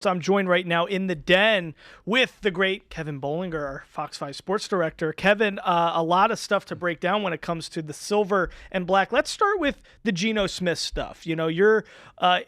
So I'm joined right now in the den with the great Kevin Bolinger, our Fox 5 sports director. Kevin, a lot of stuff to break down when it comes to the silver and black. Let's start with the Geno Smith stuff. You know, you're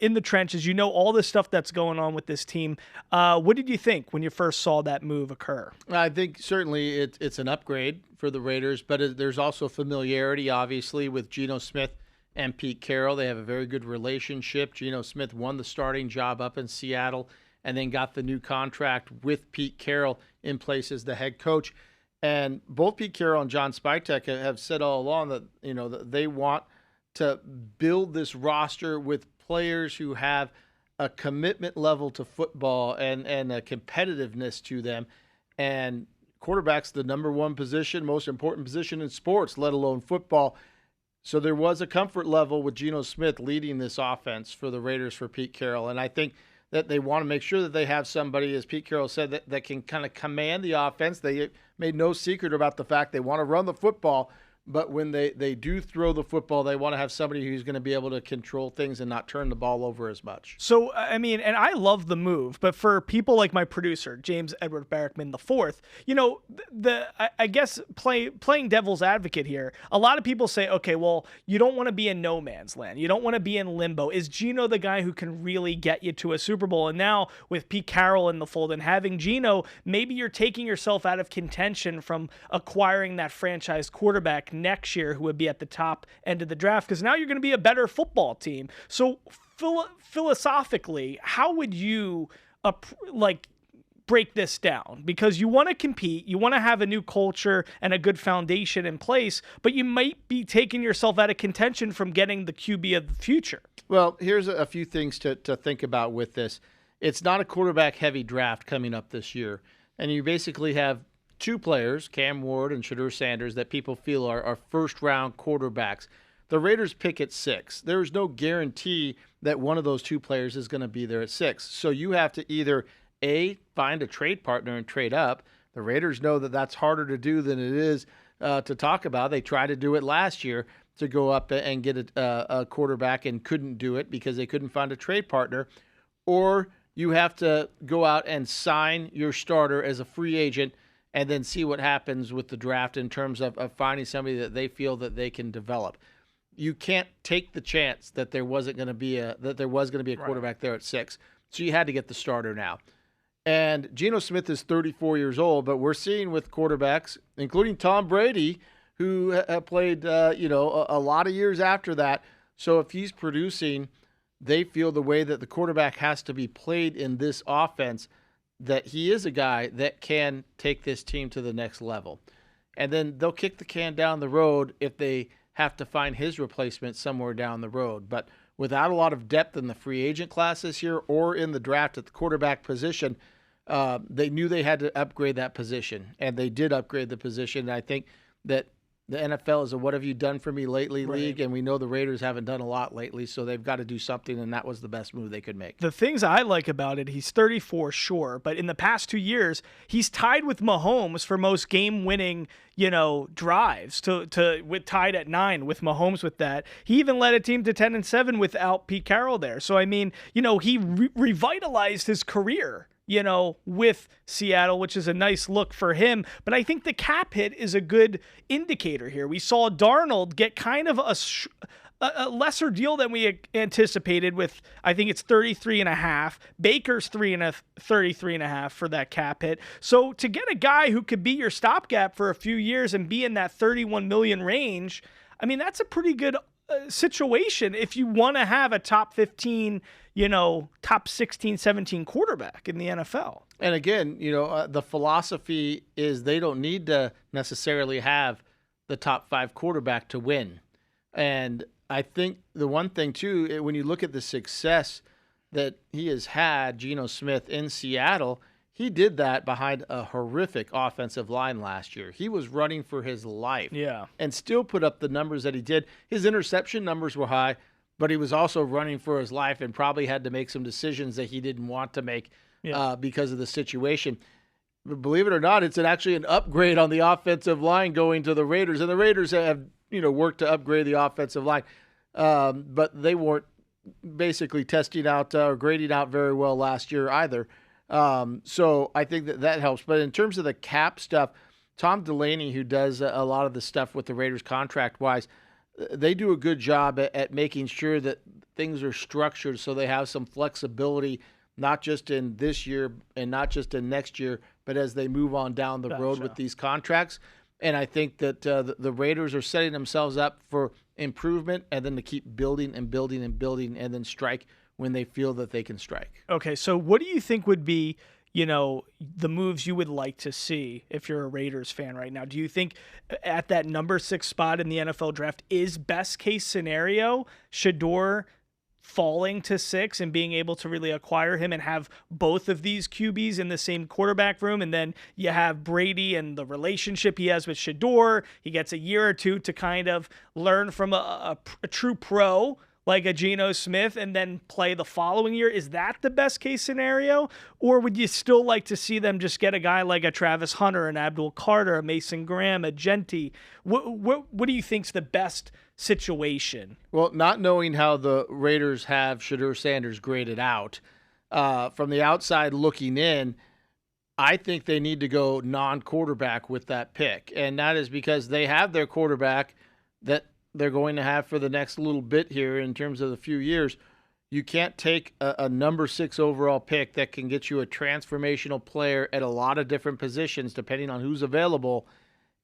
in the trenches. You know all the stuff that's going on with this team. What did you think when you first saw that move occur? I think certainly it's an upgrade for the Raiders, but there's also familiarity, obviously, with Geno Smith and Pete Carroll. They have a very good relationship. Geno Smith won the starting job up in Seattle and then got the new contract with Pete Carroll in place as the head coach. And both Pete Carroll and John Spytek have said all along that, you know, that they want to build this roster with players who have a commitment level to football and a competitiveness to them. And quarterback's the number one position, most important position in sports, let alone football. So there was a comfort level with Geno Smith leading this offense for the Raiders for Pete Carroll. And I think that they want to make sure that they have somebody, as Pete Carroll said, that can kind of command the offense. They made no secret about the fact they want to run the football, but when they do throw the football, they want to have somebody who's going to be able to control things and not turn the ball over as much. So, I mean, and I love the move, but for people like my producer, James Edward Barrickman IV, you know, I guess playing devil's advocate here, a lot of people say, okay, well, you don't want to be in no man's land. You don't want to be in limbo. Is Geno the guy who can really get you to a Super Bowl? And now with Pete Carroll in the fold and having Geno, maybe you're taking yourself out of contention from acquiring that franchise quarterback next year who would be at the top end of the draft, because now you're going to be a better football team. So philosophically, how would you break this down? Because you want to compete, you want to have a new culture and a good foundation in place, but you might be taking yourself out of contention from getting the QB of the future. Well, here's a few things to think about with this. It's not a quarterback-heavy draft coming up this year, and you basically have two players, Cam Ward and Shedeur Sanders, that people feel are first-round quarterbacks. The Raiders pick at 6. There is no guarantee that one of those two players is going to be there at 6. So you have to either, A, find a trade partner and trade up. The Raiders know that that's harder to do than it is to talk about. They tried to do it last year to go up and get a quarterback and couldn't do it because they couldn't find a trade partner. Or you have to go out and sign your starter as a free agent and then see what happens with the draft in terms of finding somebody that they feel that they can develop. You can't take the chance that there was going to be a quarterback there at 6. So you had to get the starter now. And Geno Smith is 34 years old, but we're seeing with quarterbacks, including Tom Brady, who played a lot of years after that. So if he's producing, they feel the way that the quarterback has to be played in this offense, that he is a guy that can take this team to the next level. And then they'll kick the can down the road if they have to find his replacement somewhere down the road. But without a lot of depth in the free agent class this year or in the draft at the quarterback position, they knew they had to upgrade that position. And they did upgrade the position. And I think that the NFL is a what have you done for me lately league, and we know the Raiders haven't done a lot lately, so they've got to do something, and that was the best move they could make. The things I like about it, he's 34, sure, but in the past 2 years, he's tied with Mahomes for most game-winning, drives, tied at 9 with Mahomes with that. He even led a team to 10-7 without Pete Carroll there. So, I mean, he revitalized his career, with Seattle, which is a nice look for him. But I think the cap hit is a good indicator here. We saw Darnold get kind of a lesser deal than we anticipated with, I think it's 33.5. Baker's 33.5 for that cap hit. So to get a guy who could be your stopgap for a few years and be in that 31 million range, I mean, that's a pretty good situation if you want to have a top 15, top 16, 17 quarterback in the NFL. And again, the philosophy is they don't need to necessarily have the top 5 quarterback to win. And I think the one thing, too, when you look at the success that he has had, Geno Smith, in Seattle, he did that behind a horrific offensive line last year. He was running for his life and still put up the numbers that he did. His interception numbers were high, but he was also running for his life and probably had to make some decisions that he didn't want to make because of the situation. But believe it or not, it's actually an upgrade on the offensive line going to the Raiders. And the Raiders have worked to upgrade the offensive line, but they weren't basically testing out or grading out very well last year either. So I think that helps. But in terms of the cap stuff, Tom Delaney, who does a lot of the stuff with the Raiders contract-wise, they do a good job at making sure that things are structured so they have some flexibility, not just in this year and not just in next year, but as they move on down the road with these contracts. And I think that the Raiders are setting themselves up for improvement and then to keep building and building and building and then strike when they feel that they can strike. Okay, so what do you think would be, the moves you would like to see if you're a Raiders fan right now? Do you think at that number 6 spot in the NFL draft is best case scenario Shedeur falling to 6 and being able to really acquire him and have both of these QBs in the same quarterback room? And then you have Brady and the relationship he has with Shedeur. He gets a year or two to kind of learn from a true pro like a Geno Smith and then play the following year. Is that the best case scenario? Or would you still like to see them just get a guy like a Travis Hunter, an Abdul Carter, a Mason Graham, a Genty? What do you think's the best situation? Well, not knowing how the Raiders have Shedeur Sanders graded out, from the outside looking in, I think they need to go non-quarterback with that pick. And that is because they have their quarterback that they're going to have for the next little bit here in terms of the few years. You can't take a number 6 overall pick that can get you a transformational player at a lot of different positions, depending on who's available,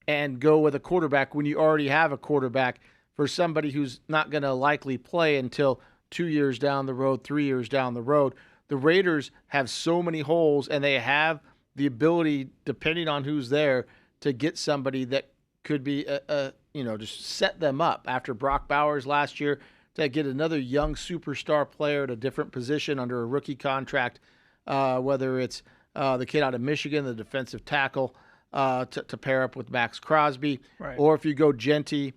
and go with a quarterback when you already have a quarterback for somebody who's not going to likely play until 2 years down the road, 3 years down the road. The Raiders have so many holes, and they have the ability, depending on who's there, to get somebody that could be just set them up after Brock Bowers last year to get another young superstar player at a different position under a rookie contract, whether it's the kid out of Michigan, the defensive tackle, to pair up with Maxx Crosby, right, or if you go Genty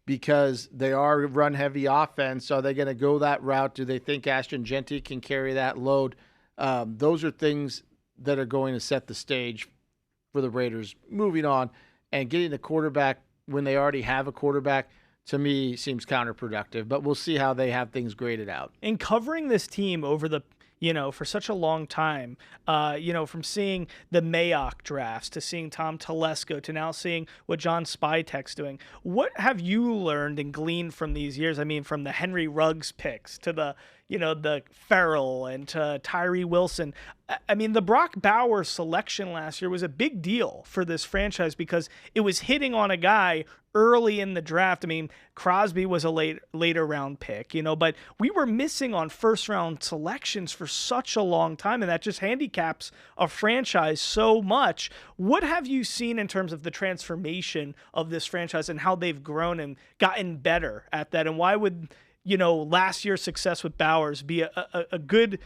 because they are a run-heavy offense, are they going to go that route? Do they think Ashton Genty can carry that load? Those are things that are going to set the stage for the Raiders moving on. And getting the quarterback when they already have a quarterback, to me, seems counterproductive. But we'll see how they have things graded out. In covering this team over the for such a long time, from seeing the Mayock drafts to seeing Tom Telesco to now seeing what John Spytek's doing, what have you learned and gleaned from these years? I mean, from the Henry Ruggs picks to the Farrell and to Tyree Wilson. I mean, the Brock Bowers selection last year was a big deal for this franchise because it was hitting on a guy early in the draft. I mean, Crosby was a later round pick, but we were missing on first round selections for such a long time, and that just handicaps a franchise so much. What have you seen in terms of the transformation of this franchise and how they've grown and gotten better at that? And why would last year's success with Bowers be a good,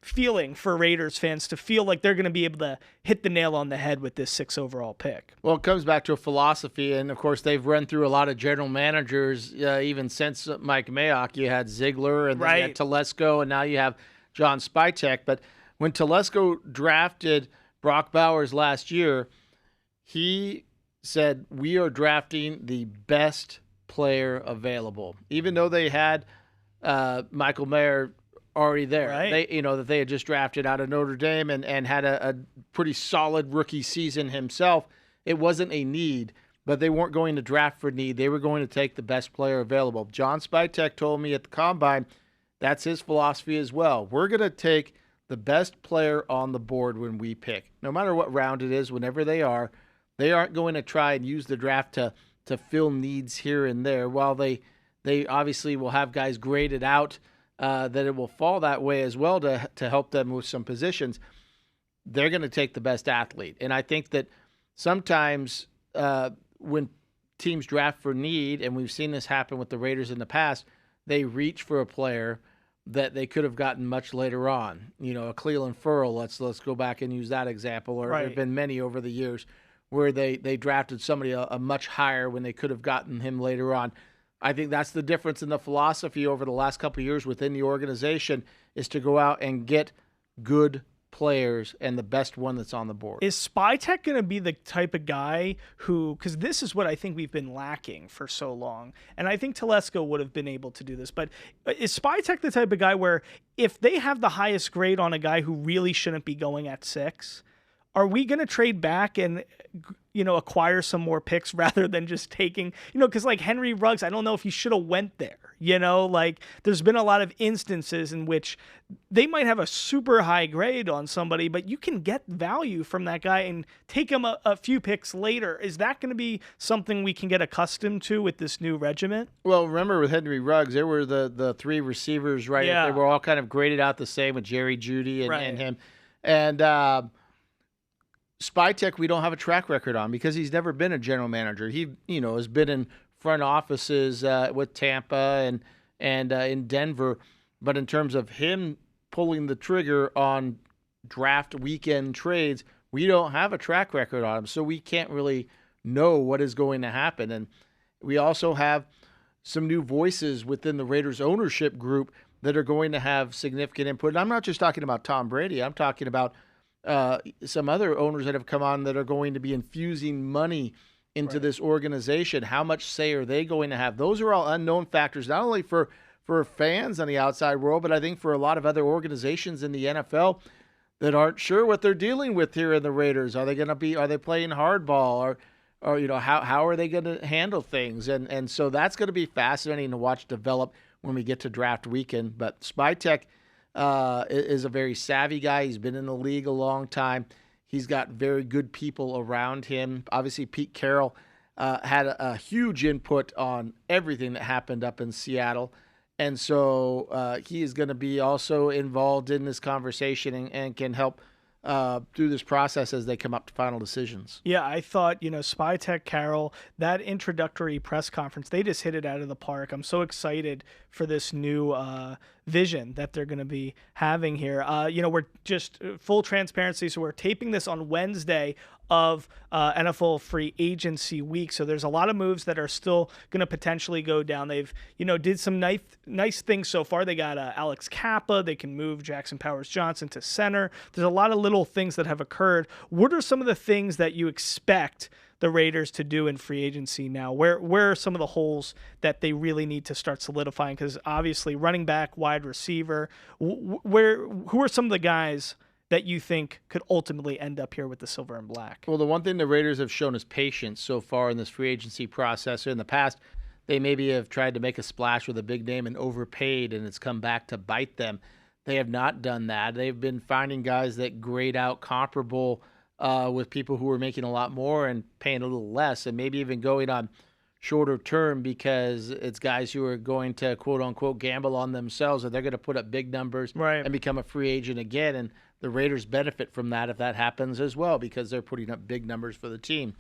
feeling for Raiders fans to feel like they're going to be able to hit the nail on the head with this 6 overall pick? Well, it comes back to a philosophy, and of course they've run through a lot of general managers even since Mike Mayock. You had Ziegler, and then you had Telesco, and now you have John Spytek. But when Telesco drafted Brock Bowers last year, he said, we are drafting the best player available, even though they had Michael Mayer already there. Right. That they had just drafted out of Notre Dame and had a pretty solid rookie season himself. It wasn't a need, but they weren't going to draft for need. They were going to take the best player available. John Spytek told me at the Combine that's his philosophy as well. We're going to take the best player on the board when we pick, no matter what round it is, whenever they are. They aren't going to try and use the draft to fill needs here and there. While they obviously will have guys graded out that it will fall that way as well to help them with some positions, they're going to take the best athlete. And I think that sometimes when teams draft for need, and we've seen this happen with the Raiders in the past, they reach for a player that they could have gotten much later on. A Cleveland Ferrell, let's go back and use that example, or there have been many over the years where they drafted somebody a much higher when they could have gotten him later on. I think that's the difference in the philosophy over the last couple of years within the organization, is to go out and get good players and the best one that's on the board. Is Spytek going to be the type of guy who, because this is what I think we've been lacking for so long, and I think Telesco would have been able to do this, but is Spytek the type of guy where if they have the highest grade on a guy who really shouldn't be going at 6, are we going to trade back and, acquire some more picks rather than just taking, because like Henry Ruggs, I don't know if he should have went there, like there's been a lot of instances in which they might have a super high grade on somebody, but you can get value from that guy and take him a few picks later. Is that going to be something we can get accustomed to with this new regiment? Well, remember with Henry Ruggs, there were the 3 receivers, right? Yeah. They were all kind of graded out the same with Jerry Jeudy and him. And Spytek, we don't have a track record on because he's never been a general manager. He, has been in front offices with Tampa and in Denver, but in terms of him pulling the trigger on draft weekend trades, we don't have a track record on him, so we can't really know what is going to happen. And we also have some new voices within the Raiders ownership group that are going to have significant input. And I'm not just talking about Tom Brady. I'm talking about some other owners that have come on that are going to be infusing money into this organization. How much say are they going to have? Those are all unknown factors, not only for fans on the outside world, but I think for a lot of other organizations in the NFL that aren't sure what they're dealing with here in the Raiders. Are they playing hardball or how are they going to handle things? And so that's going to be fascinating to watch develop when we get to draft weekend. But Spytek is a very savvy guy. He's been in the league a long time. He's got very good people around him. Obviously, Pete Carroll had a huge input on everything that happened up in Seattle. And so he is going to be also involved in this conversation and can help through this process as they come up to final decisions. Yeah, I thought, Spytek, Carroll, that introductory press conference, they just hit it out of the park. I'm so excited for this new vision that they're going to be having here. We're just full transparency, so we're taping this on Wednesday of NFL free agency week. So there's a lot of moves that are still going to potentially go down. They've, did some nice things so far. They got Alex Kappa. They can move Jackson Powers-Johnson to center. There's a lot of little things that have occurred. What are some of the things that you expect the Raiders to do in free agency now? Where are some of the holes that they really need to start solidifying? Because obviously running back, wide receiver, who are some of the guys that you think could ultimately end up here with the silver and black? Well, the one thing the Raiders have shown is patience so far in this free agency process. In the past, they maybe have tried to make a splash with a big name and overpaid, and it's come back to bite them. They have not done that. They've been finding guys that grade out comparable with people who are making a lot more and paying a little less, and maybe even going on shorter term because it's guys who are going to, quote-unquote, gamble on themselves, or they're going to put up big numbers and become a free agent again. And the Raiders benefit from that if that happens as well because they're putting up big numbers for the team.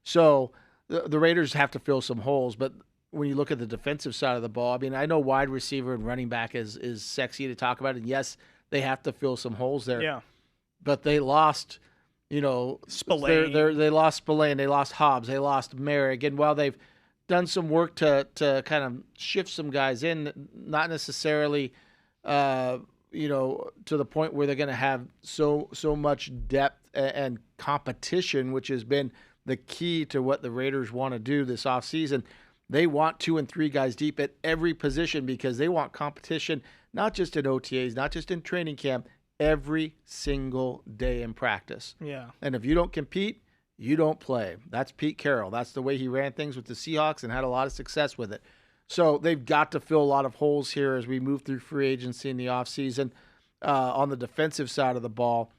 So the Raiders have to fill some holes. But when you look at the defensive side of the ball, I mean, I know wide receiver and running back is sexy to talk about. And, yes, they have to fill some holes there. Yeah. But they lost, Spillane. They lost Spillane. They lost Hobbs. They lost Merrick. And while they've done some work to kind of shift some guys in, not necessarily to the point where they're going to have so much depth and competition, which has been the key to what the Raiders want to do this offseason. They want 2 and 3 guys deep at every position because they want competition, not just in OTAs, not just in training camp, every single day in practice. Yeah. And if you don't compete, you don't play. That's Pete Carroll. That's the way he ran things with the Seahawks and had a lot of success with it. So they've got to fill a lot of holes here as we move through free agency in the offseason on the defensive side of the ball.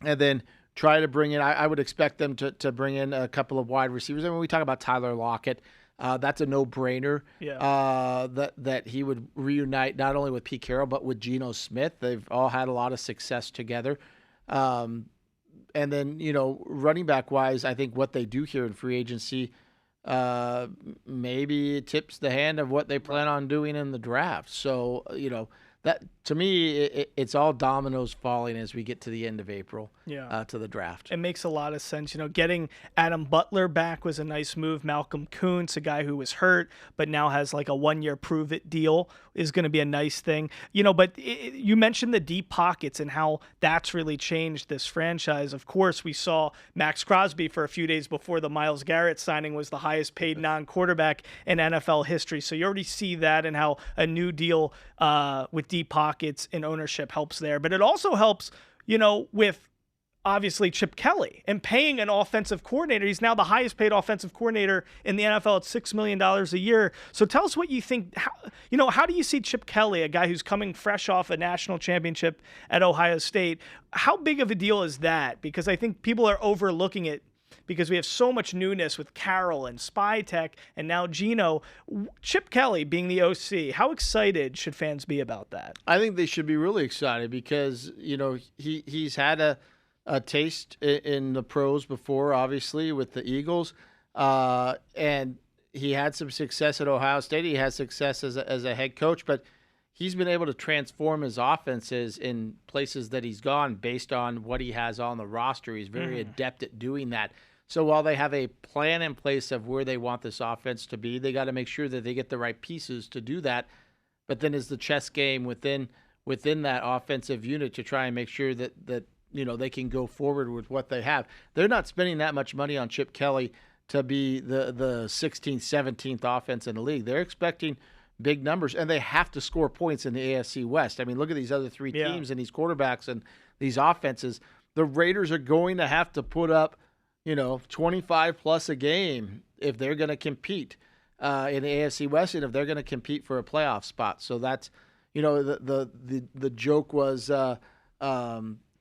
And then try to bring in, I would expect them to bring in a couple of wide receivers. I mean, we talk about Tyler Lockett. That's a no-brainer that he would reunite not only with Pete Carroll but with Geno Smith. They've all had a lot of success together. And then, running back-wise, I think what they do here in free agency maybe tips the hand of what they plan on doing in the draft. So, that to me, it's all dominoes falling as we get to the end of April, to the draft. It makes a lot of sense. Getting Adam Butler back was a nice move. Malcolm Kuntz, a guy who was hurt but now has like a 1-year prove-it deal, is going to be a nice thing. But you mentioned the deep pockets and how that's really changed this franchise. Of course, we saw Maxx Crosby for a few days before the Myles Garrett signing was the highest paid non-quarterback in NFL history. So you already see that and how a new deal with deep pockets and ownership helps there. But it also helps, with obviously Chip Kelly and paying an offensive coordinator. He's now the highest paid offensive coordinator in the NFL at $6 million a year. So tell us what you think. How do you see Chip Kelly, a guy who's coming fresh off a national championship at Ohio State? How big of a deal is that? Because I think people are overlooking it because we have so much newness with Carroll and Spy Tech and now Geno. Chip Kelly being the OC, how excited should fans be about that? I think they should be really excited because, he's had a taste in the pros before, obviously, with the Eagles. And he had some success at Ohio State. He had success as a head coach, but he's been able to transform his offenses in places that he's gone based on what he has on the roster. He's very adept at doing that. So while they have a plan in place of where they want this offense to be, they got to make sure that they get the right pieces to do that. But then is the chess game within that offensive unit to try and make sure that they can go forward with what they have. They're not spending that much money on Chip Kelly to be the 16th, 17th offense in the league. They're expecting big numbers, and they have to score points in the AFC West. I mean, look at these other three teams and these quarterbacks and these offenses. The Raiders are going to have to put up 25 plus a game if they're going to compete in the AFC West and if they're going to compete for a playoff spot. So that's, the joke was,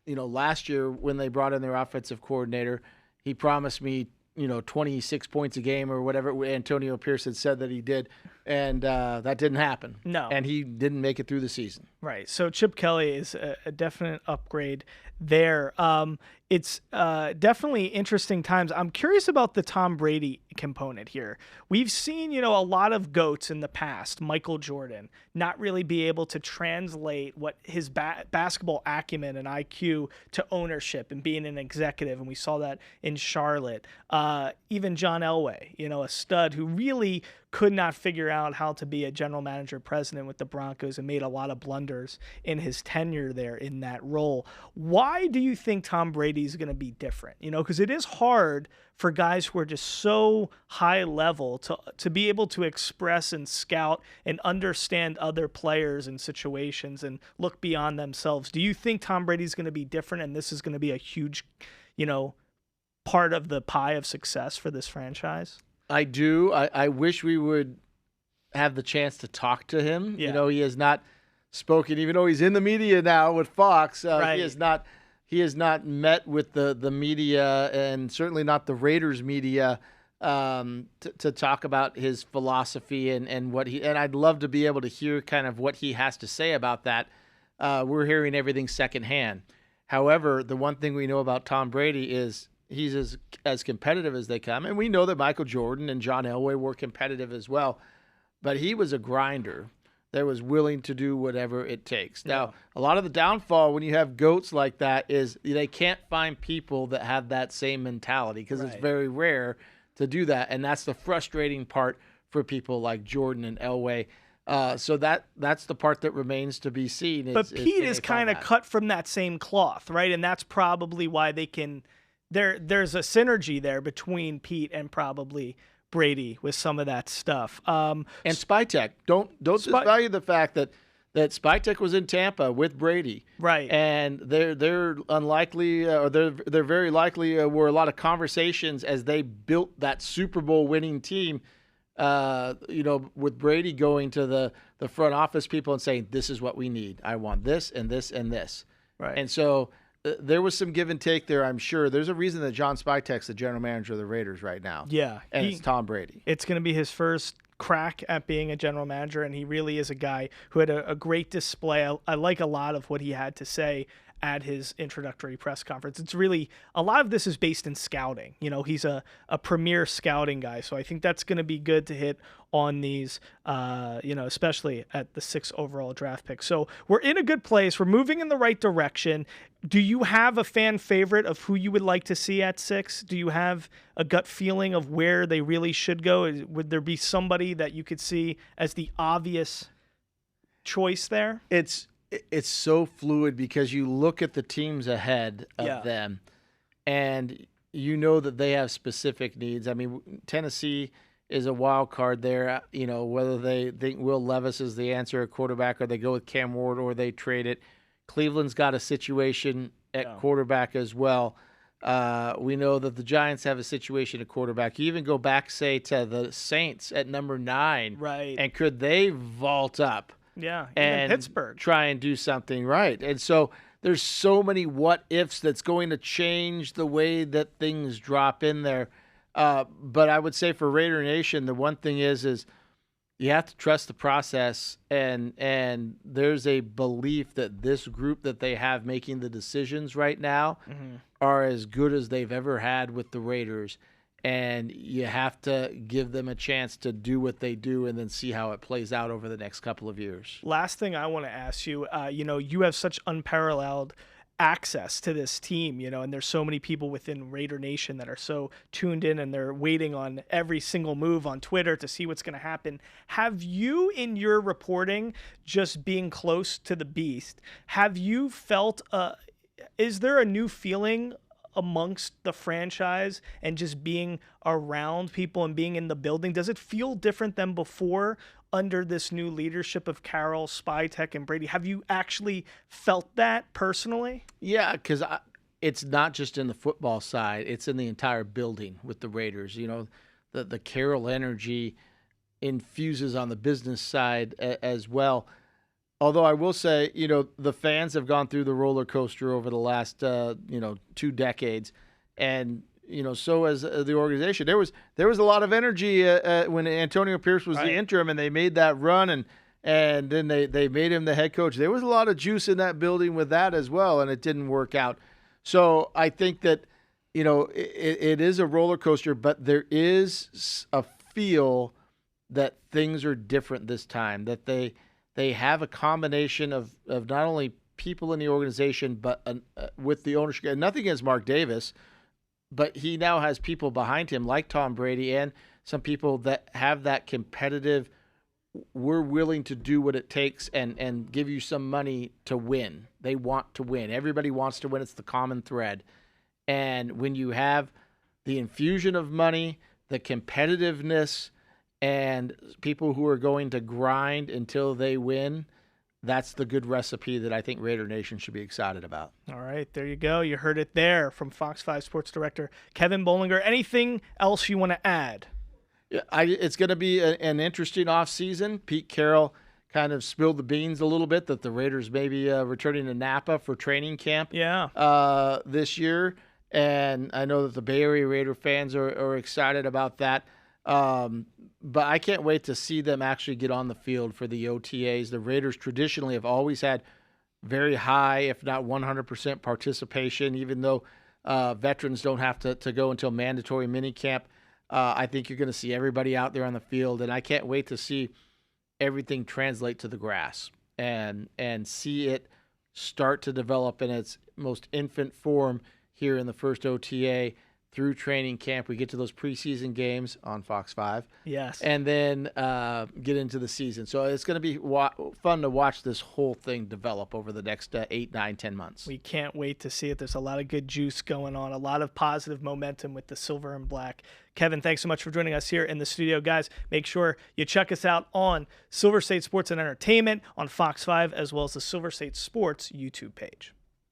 last year when they brought in their offensive coordinator, he promised me, 26 points a game or whatever Antonio Pierce had said that he did. And that didn't happen. No. And he didn't make it through the season. Right. So Chip Kelly is a definite upgrade there. It's definitely interesting times. I'm curious about the Tom Brady component here. We've seen, a lot of GOATs in the past, Michael Jordan, not really be able to translate what his basketball acumen and IQ to ownership and being an executive. And we saw that in Charlotte. Even John Elway, a stud who really could not figure out how to be a general manager president with the Broncos and made a lot of blunders in his tenure there in that role. Why do you think Tom Brady is going to be different? Because it is hard for guys who are just so high level to be able to express and scout and understand other players and situations and look beyond themselves. Do you think Tom Brady is going to be different and this is going to be a huge, part of the pie of success for this franchise? I do. I wish we would have the chance to talk to him. Yeah. He has not spoken, even though he's in the media now with Fox. Right. He has not met with the media and certainly not the Raiders media to talk about his philosophy and what and I'd love to be able to hear kind of what he has to say about that. We're hearing everything secondhand. However, the one thing we know about Tom Brady is he's as competitive as they come. And we know that Michael Jordan and John Elway were competitive as well. But he was a grinder that was willing to do whatever it takes. Yeah. Now, a lot of the downfall when you have GOATs like that is they can't find people that have that same mentality because it's very rare to do that. And that's the frustrating part for people like Jordan and Elway. So that's the part that remains to be seen. But Pete is kind of cut from that same cloth, right? And that's probably why they can – there's a synergy there between Pete and probably Brady with some of that stuff. And Spy Tech. Don't disvalue the fact that Spy Tech was in Tampa with Brady. Right. And they're unlikely or they're very likely were a lot of conversations as they built that Super Bowl winning team. With Brady going to the front office people and saying, this is what we need. I want this and this and this. Right. And so there was some give and take there, I'm sure. There's a reason that John Spytek's the general manager of the Raiders right now. Yeah. And it's Tom Brady. It's going to be his first crack at being a general manager, and he really is a guy who had a great display. I like a lot of what he had to say at his introductory press conference. It's really, a lot of this is based in scouting. He's a premier scouting guy. So I think that's going to be good to hit on these, especially at the 6th overall draft pick. So we're in a good place. We're moving in the right direction. Do you have a fan favorite of who you would like to see at 6? Do you have a gut feeling of where they really should go? Would there be somebody that you could see as the obvious choice there? It's so fluid because you look at the teams ahead of them, and you know that they have specific needs. I mean, Tennessee is a wild card there. Whether they think Will Levis is the answer at quarterback, or they go with Cam Ward, or they trade it. Cleveland's got a situation at quarterback as well. We know that the Giants have a situation at quarterback. You even go back, say, to the Saints at number 9. Right. And could they vault up? Yeah, and Pittsburgh try and do something right. And so there's so many what ifs that's going to change the way that things drop in there. But I would say for Raider Nation, the one thing is you have to trust the process, and there's a belief that this group that they have making the decisions right now are as good as they've ever had with the Raiders. And you have to give them a chance to do what they do and then see how it plays out over the next couple of years. Last thing I want to ask you, you have such unparalleled access to this team, and there's so many people within Raider Nation that are so tuned in and they're waiting on every single move on Twitter to see what's going to happen. Have you, in your reporting, just being close to the beast, have you felt, is there a new feeling amongst the franchise and just being around people and being in the building? Does it feel different than before under this new leadership of Carroll, Spytek, and Brady? Have you actually felt that personally? Yeah, because it's not just in the football side. It's in the entire building with the Raiders. The Carroll energy infuses on the business side as well. Although I will say, the fans have gone through the roller coaster over the last, 2 decades, and so has the organization. There was a lot of energy when Antonio Pierce was the interim, and they made that run, and then they made him the head coach. There was a lot of juice in that building with that as well, and it didn't work out. So I think that it is a roller coaster, but there is a feel that things are different this time. That they have a combination of not only people in the organization, but with the ownership. And nothing against Mark Davis, but he now has people behind him like Tom Brady and some people that have that competitive, we're willing to do what it takes and give you some money to win. They want to win. Everybody wants to win. It's the common thread. And when you have the infusion of money, the competitiveness, and people who are going to grind until they win, that's the good recipe that I think Raider Nation should be excited about. All right, there you go. You heard it there from Fox 5 Sports Director Kevin Bolinger. Anything else you want to add? Yeah, it's going to be an interesting offseason. Pete Carroll kind of spilled the beans a little bit that the Raiders may be returning to Napa for training camp this year. And I know that the Bay Area Raider fans are excited about that. But I can't wait to see them actually get on the field for the OTAs. The Raiders traditionally have always had very high, if not 100% participation, even though veterans don't have to go until mandatory minicamp. I think you're going to see everybody out there on the field, and I can't wait to see everything translate to the grass and see it start to develop in its most infant form here in the first OTA through training camp. We get to those preseason games on Fox 5. Yes. And then get into the season. So it's going to be fun to watch this whole thing develop over the next 8, 9, 10 months. We can't wait to see it. There's a lot of good juice going on, a lot of positive momentum with the silver and black. Kevin, thanks so much for joining us here in the studio. Guys, make sure you check us out on Silver State Sports and Entertainment on Fox 5, as well as the Silver State Sports YouTube page.